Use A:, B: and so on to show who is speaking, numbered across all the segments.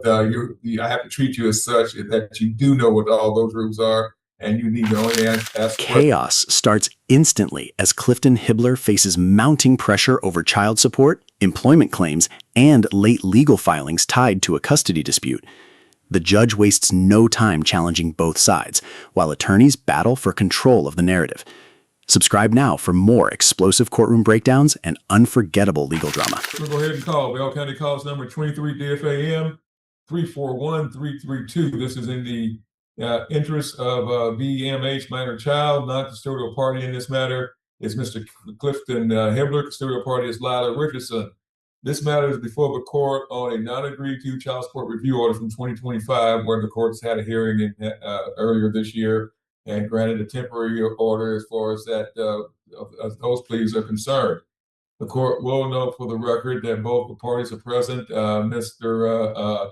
A: I have to treat you as such that you do know what all those rules are, and you need to only ask questions.
B: Chaos starts instantly as Clifton Hibbler faces mounting pressure over child support, employment claims, and late legal filings tied to a custody dispute. The judge wastes no time challenging both sides, while attorneys battle for control of the narrative. Subscribe now for more explosive courtroom breakdowns and unforgettable legal drama.
A: We'll go ahead and call Bell County Calls number 23 DFAM 341-332. This is in the interest of VMH minor child. Non-custodial party in this matter is Mr. Clifton Hibbler. Custodial party is Lila Richardson. This matter is before the court on a non-agreed to child support review order from 2025, where the courts had a hearing earlier this year and granted a temporary order as far as that as those pleas are concerned. The court will note for the record that both the parties are present. Mr.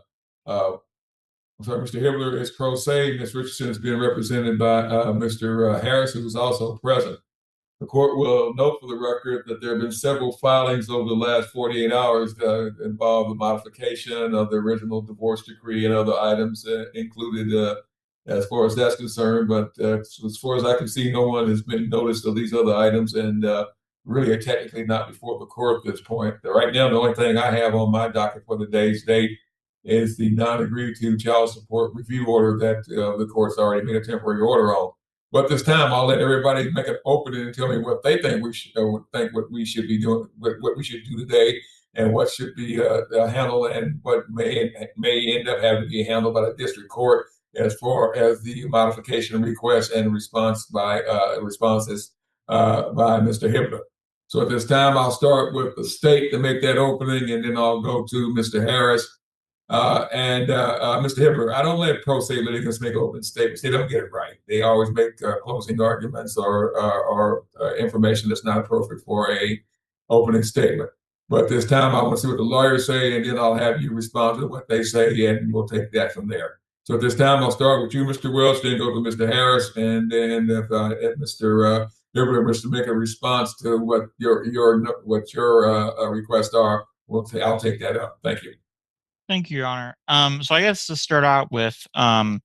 A: Hibbler is pro se. Ms. Richardson is being represented by Mr. Harris, who is also present. The court will note for the record that there have been several filings over the last 48 hours that involve the modification of the original divorce decree and other items included as far as that's concerned. But as far as I can see, no one has been noticed of these other items and really are technically not before the court at this point. Right now, the only thing I have on my docket for the day's date is the non-agreed to child support review order that the court's already made a temporary order on. But this time, I'll let everybody make an opening and tell me what they think we should what we should be doing, what we should do today, and what should be handled, and what may end up having to be handled by the district court as far as the modification request and responses by Mr. Hibbler. So at this time, I'll start with the state to make that opening, and then I'll go to Mr. Harris. Mr. Hibbler, I don't let pro se litigants make open statements. They don't get it right. They always make closing arguments or information that's not appropriate for a opening statement. But this time, I want to see what the lawyers say, and then I'll have you respond to what they say, and we'll take that from there. So at this time, I'll start with you, Mr. Welch, then go to Mr. Harris, and then if Mr. Hibbler wants to make a response to what your requests are, I'll take that up. Thank you.
C: Thank you, Your Honor. So I guess to start out with, I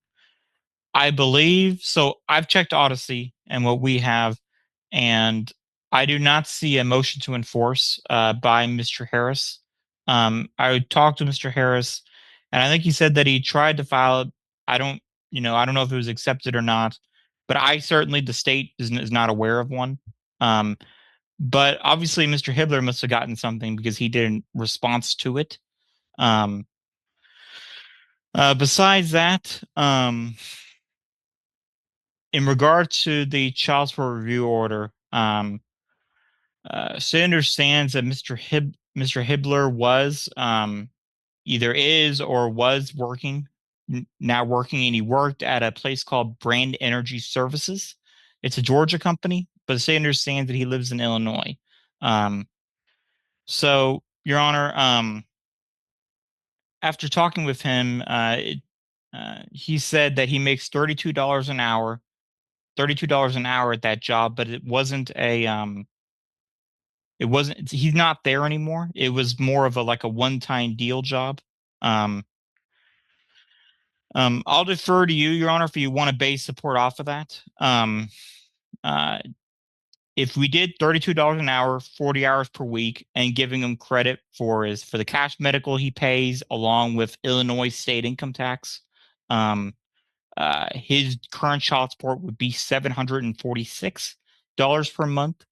C: believe, so I've checked Odyssey and what we have, and I do not see a motion to enforce by Mr. Harris. I talked to Mr. Harris, and I think he said that he tried to file it. I don't know if it was accepted or not, but the state is not aware of one. But obviously Mr. Hibbler must have gotten something because he didn't response to it. Besides that, in regard to the child support review order, State understands that Mr. Hibbler was either is or was now working, and he worked at a place called Brand Energy Services. It's a Georgia company, but the state understands that he lives in Illinois. So, Your Honor, after talking with him, he said that he makes $32 an hour, at that job, but it wasn't he's not there anymore. It was more of a one-time deal job. I'll defer to you, Your Honor, if you want to base support off of that. If we did $32 an hour, 40 hours per week, and giving him credit for the cash medical he pays along with Illinois state income tax, his current child support would be $746 per month,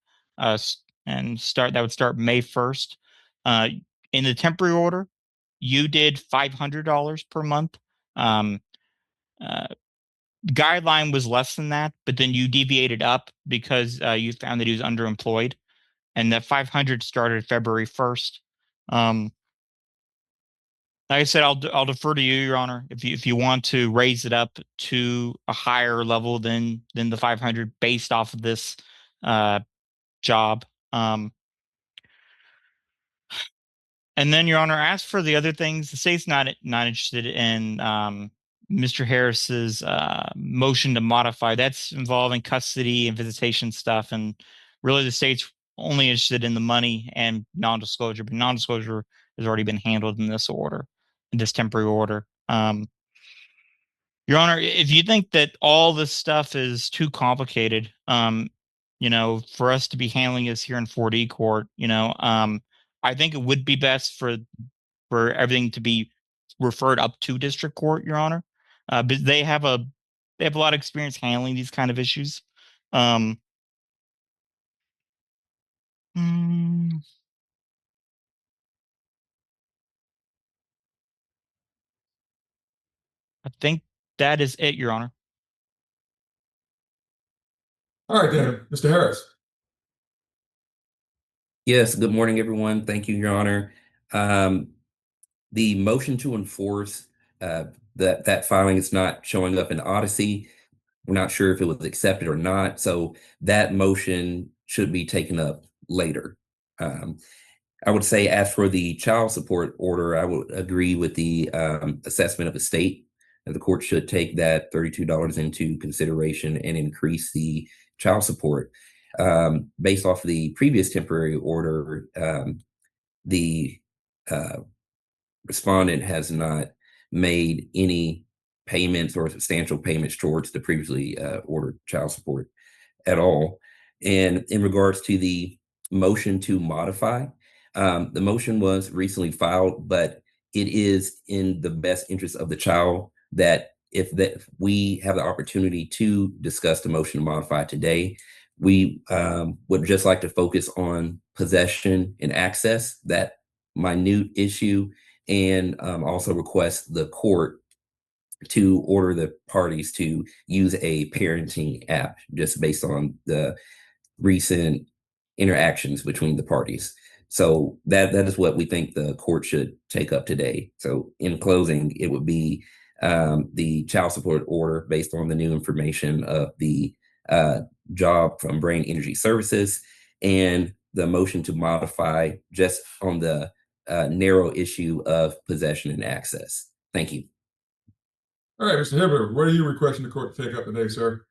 C: and that would start May 1st. In the temporary order, you did $500 per month. The guideline was less than that, but then you deviated up because you found that he was underemployed, and that 500 started February 1st. Like I said, I'll defer to you, Your Honor, if you want to raise it up to a higher level than the 500 based off of this job. And then, Your Honor, as for the other things, the state's not interested in Mr. Harris's motion to modify. That's involving custody and visitation stuff, and really the state's only interested in the money and non-disclosure, but non-disclosure has already been handled in this order. this temporary order. Your Honor, if you think that all this stuff is too complicated, for us to be handling this here in 4D court, I think it would be best for everything to be referred up to district court, Your Honor. But they have a lot of experience handling these kind of issues. Um, mm, I think that is it, Your Honor.
A: All right, then, Mr. Harris.
D: Yes, good morning, everyone. Thank you, Your Honor. The motion to enforce that filing is not showing up in Odyssey. We're not sure if it was accepted or not, so that motion should be taken up later. I would say, as for the child support order, I would agree with the assessment of the state. And the court should take that $32 into consideration and increase the child support. Based off the previous temporary order, the respondent has not made any payments or substantial payments towards the previously ordered child support at all. And in regards to the motion to modify, the motion was recently filed, but it is in the best interest of the child that if we have the opportunity to discuss the motion to modify today, we would just like to focus on possession and access, that minute issue, and also request the court to order the parties to use a parenting app just based on the recent interactions between the parties. So that is what we think the court should take up today. So in closing, it would be the child support order based on the new information of the job from Brain Energy Services, and the motion to modify just on the narrow issue of possession and access. Thank you.
A: All right, Mr. Hibbler, what are you requesting the court to take up today, sir?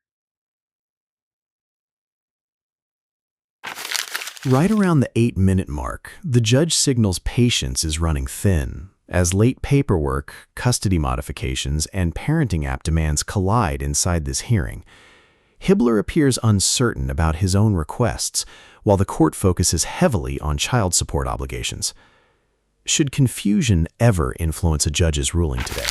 B: Right around the 8-minute mark, the judge signals patience is running thin, as late paperwork, custody modifications, and parenting app demands collide inside this hearing. Hibbler appears uncertain about his own requests, while the court focuses heavily on child support obligations. Should confusion ever influence a judge's ruling today?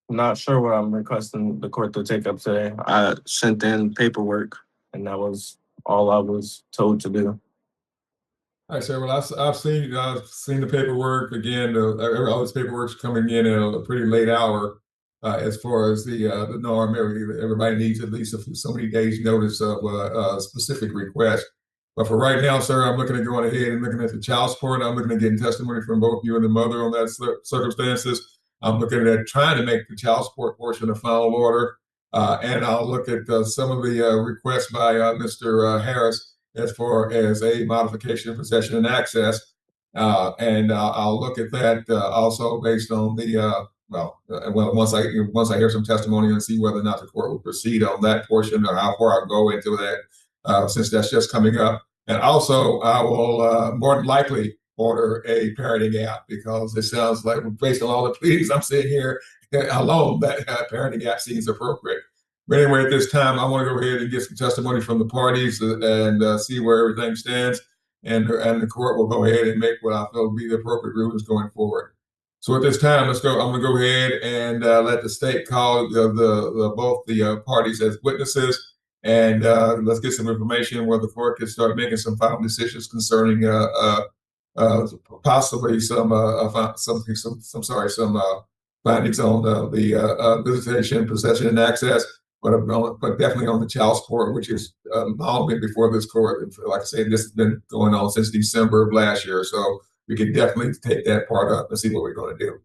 E: I'm not sure what I'm requesting the court to take up today. I sent in paperwork, and that was all I was told to do.
A: All right, sir. Well, I've seen the paperwork again. All this paperwork's coming in at a pretty late hour. As far as the norm, everybody needs at least so many days' notice of a specific request. But for right now, sir, I'm looking at going ahead and looking at the child support. I'm looking at getting testimony from both you and the mother on that circumstances. I'm looking at trying to make the child support portion a final order. And I'll look at some of the requests by Mr. Harris as far as a modification of possession and access. And I'll look at that also based on the once I hear some testimony and see whether or not the court will proceed on that portion or how far I'll go into that, since that's just coming up. And also, I will more than likely order a parenting app, because it sounds like, based on all the pleadings I'm seeing here alone, that parenting app seems appropriate. But anyway, at this time, I want to go ahead and get some testimony from the parties and see where everything stands. And the court will go ahead and make what I feel will be the appropriate rulings going forward. So at this time, I'm going to go ahead and let the state call both the parties as witnesses, and let's get some information where the court can start making some final decisions concerning possibly some findings on the visitation, possession, and access, but definitely on the child support, which is long been before this court. Like I said, this has been going on since December of last year, so we can definitely take that part up and see what we're going to do.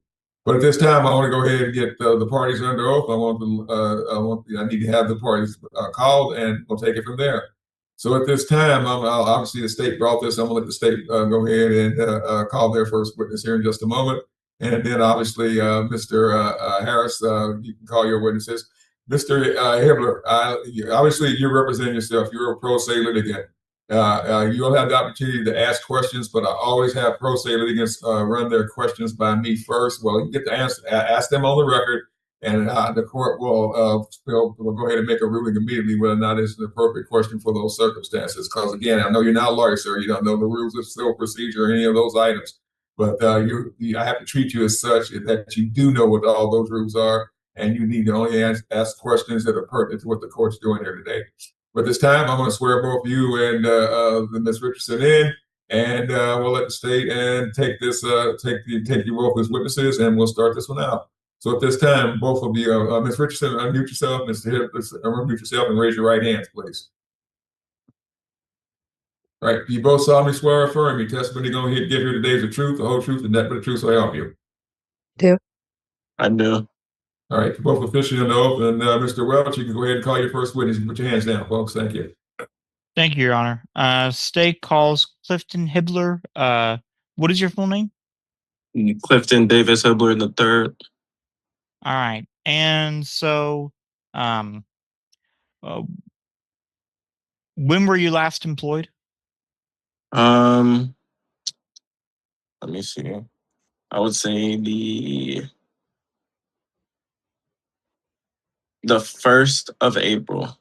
A: But at this time, I want to go ahead and get the parties under oath. I need to have the parties called, and we'll take it from there. So at this time, obviously the state brought this. I'm going to let the state go ahead and call their first witness here in just a moment. And then obviously, Mr. Harris, you can call your witnesses. Mr. Hibbler, obviously you're representing yourself. You're a pro se litigant. You'll have the opportunity to ask questions, but I always have pro se litigants run their questions by me first. Well, you get to ask them on the record, and the court will go ahead and make a ruling immediately whether or not it's an appropriate question for those circumstances. Because again, I know you're not a lawyer, sir. You don't know the rules of civil procedure or any of those items, but I have to treat you as such that you do know what all those rules are, and you need to only ask questions that are pertinent to what the court's doing here today. But this time, I'm going to swear both you and Ms. Richardson in, and we'll let the state and take you both as witnesses, and we'll start this one out. So at this time, both of you, Ms. Richardson, unmute yourself, Mr. Hibbler, unmute yourself, and raise your right hands, please. All right, you both solemnly swear or affirm your testimony going to give here today is the truth, the whole truth, and nothing but the truth, so help you.
E: Do. I do.
A: All right, you're both officially on the oath, and Mr. Welch, you can go ahead and call your first witness and put your hands down, folks. Thank you.
C: Thank you, Your Honor. State calls Clifton Hibbler. What is your full name?
E: Clifton Davis Hibbler III.
C: All right. And so, when were you last employed?
E: Let me see. I would say the 1st of April.
C: All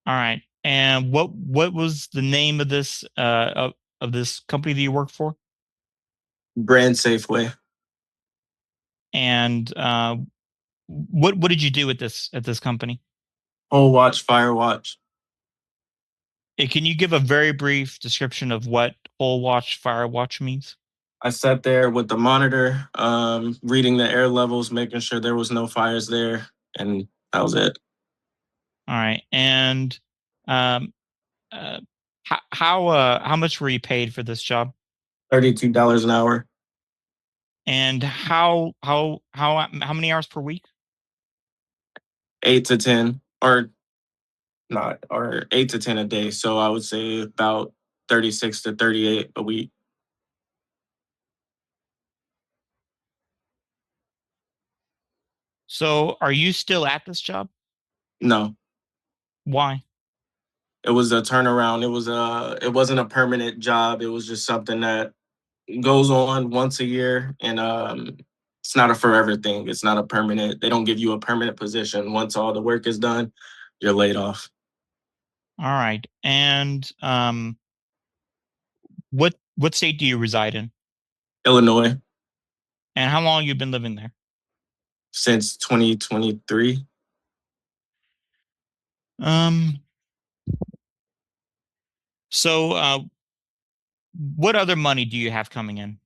C: right. And what was the name of this of this company that you work for?
E: Brand Safeway.
C: And what did you do at this company?
E: Whole watch, fire watch.
C: Can you give a very brief description of what whole watch, fire watch means?
E: I sat there with the monitor, reading the air levels, making sure there was no fires there, and that was it.
C: All right. And how much were you paid for this job?
E: $32 an hour.
C: And how many hours per week?
E: 8 to 10, or 8 to 10 a day. So I would say about 36 to 38 a week.
C: So are you still at this job?
E: No,
C: Why?
E: it was a turnaround. It wasn't a permanent job. It was just something that goes on once a year, and it's not a forever thing. It's not a permanent. They don't give you a permanent position. Once all the work is done, you're laid off.
C: All right. And what state do you reside in?
E: Illinois.
C: And how long you been living there?
E: Since 2023.
C: So what other money do you have coming in?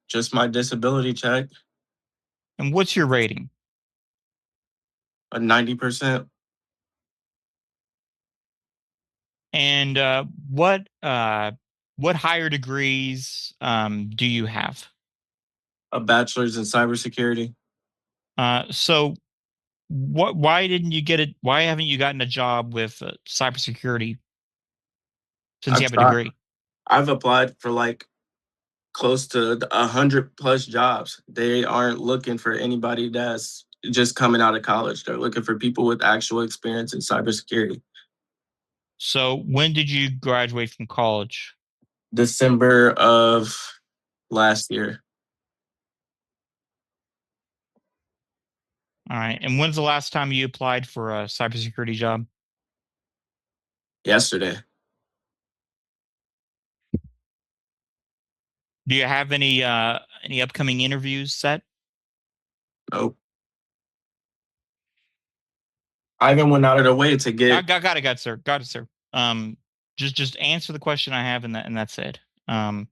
E: Just my disability check.
C: And what's your rating?
E: A 90%.
C: And what higher degrees do you have?
E: A bachelor's in cybersecurity.
C: So why didn't you get it? Why haven't you gotten a job with cybersecurity since you have a degree?
E: I've applied for like close to 100+ jobs. They aren't looking for anybody that's just coming out of college. They're looking for people with actual experience in cybersecurity.
C: So when did you graduate from college?
E: December of last year.
C: All right. And when's the last time you applied for a cybersecurity job?
E: Yesterday.
C: Do you have any upcoming interviews set?
E: Nope. I even went out of the way to get.
C: Got it, sir. Got it, sir. Just answer the question I have, and that's it. And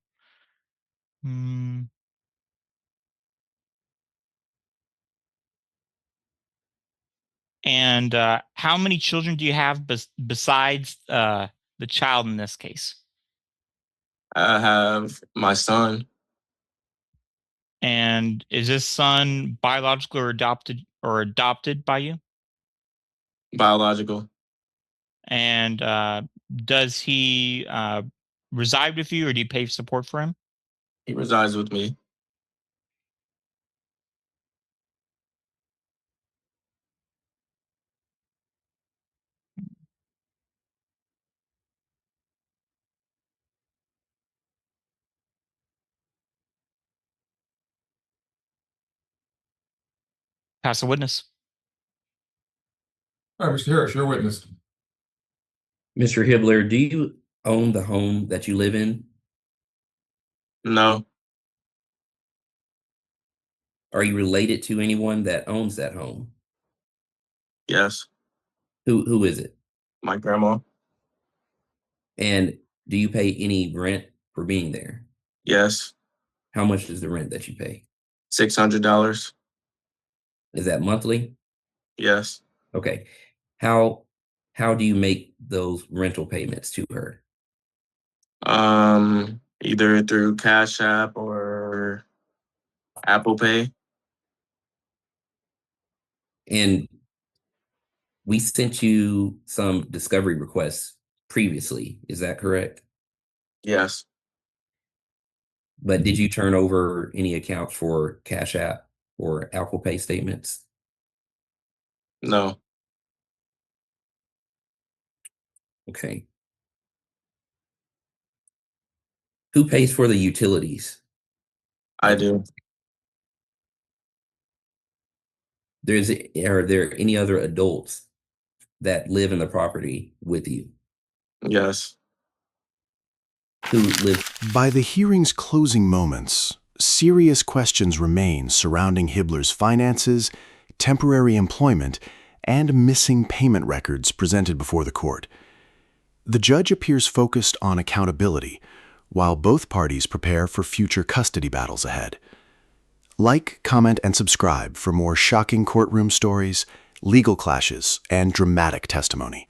C: how many children do you have besides the child in this case?
E: I have my son.
C: And is this son biological or adopted by you?
E: Biological.
C: And does he reside with you, or do you pay support for him?
E: He resides with me.
C: Pass the witness.
A: All right, Mr. Harris, your witness.
D: Mr. Hibbler, do you own the home that you live in?
E: No.
D: Are you related to anyone that owns that home?
E: Yes.
D: Who is it?
E: My grandma.
D: And do you pay any rent for being there?
E: Yes.
D: How much is the rent that you pay?
E: $600.
D: Is that monthly?
E: Yes.
D: Okay. How do you make those rental payments to her?
E: Either through Cash App or Apple Pay.
D: And we sent you some discovery requests previously. Is that correct?
E: Yes.
D: But did you turn over any accounts for Cash App or Apple Pay statements?
E: No.
D: Okay. Who pays for the utilities?
E: I do.
D: Are there any other adults that live in the property with you?
E: Yes.
D: Who lives?
B: By the hearing's closing moments, serious questions remain surrounding Hibbler's finances, temporary employment, and missing payment records presented before the court. The judge appears focused on accountability, while both parties prepare for future custody battles ahead. Like, comment, and subscribe for more shocking courtroom stories, legal clashes, and dramatic testimony.